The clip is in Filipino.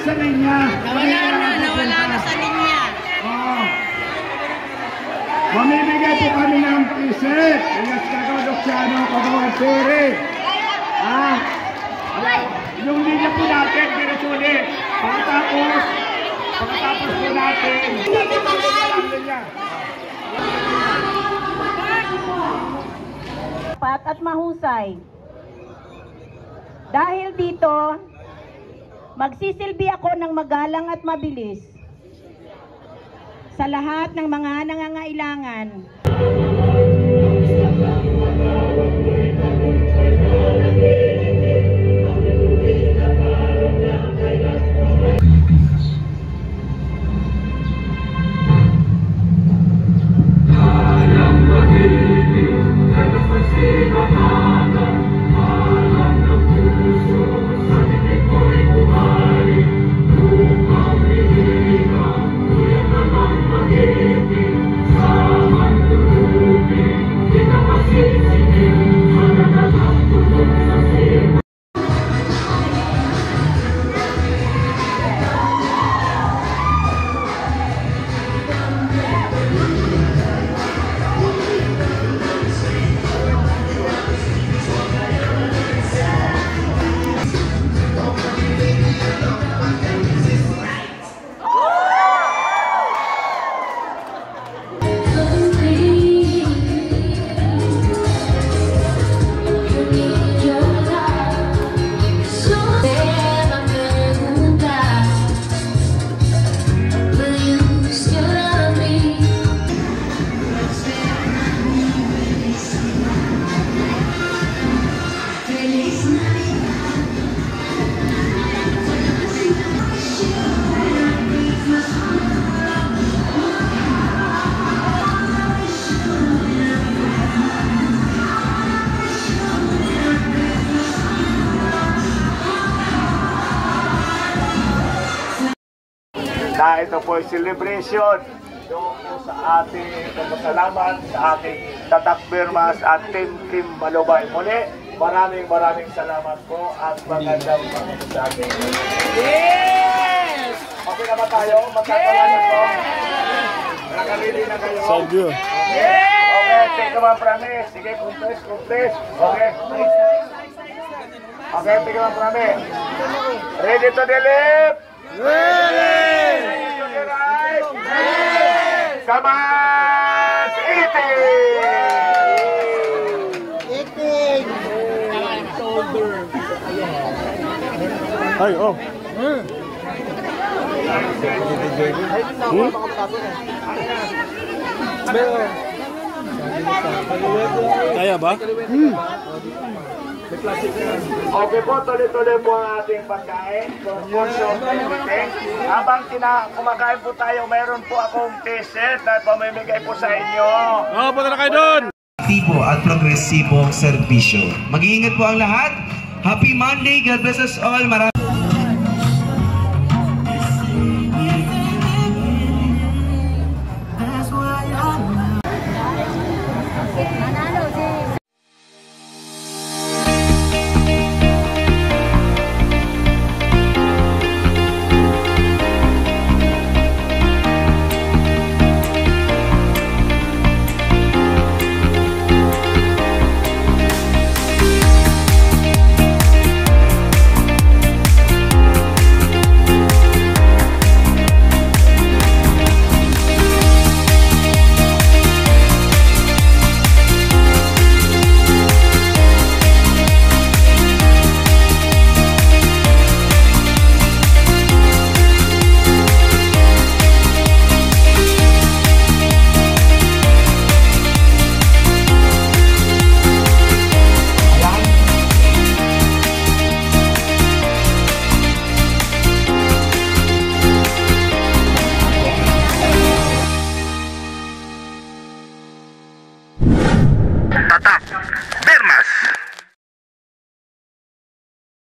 sa linya. Nawala na sa linya. Oh. Mamimigay po kami ng t-shirt. Ingat ka ko, Luciano, Kagawan Siri. Yung linya po natin, pinasulit. Pagkatapos po natin. Dapat at mahusay. Dahil dito, magsisilbi ako ng magalang at mabilis sa lahat ng mga nangangailangan. Na ito po ay celebration doon po sa ating salamat sa ating Tatak Birmas at Team Malubay. Muli, maraming salamat po at magandang sa ating. Yes! Okay na ba tayo? Magkakawalan po? Nakalili na kayo? Thank you. Okay, take a one promise. Sige, compress. Okay. Okay, take a one promise. Ready to deliver? Ready! To the right? Ready! Come on! Eating! Ay, oh. Kaya ba? Okay po, tuloy-tuloy po ang ating pagkain. Habang kumakain po tayo, mayroon po akong t-shirt na pamimigay po sa inyo. Punta na kayo doon! Aktibo at progresibong serbisyo. Mag-iingat po ang lahat. Happy Monday. God bless us all. Maraming Tatak!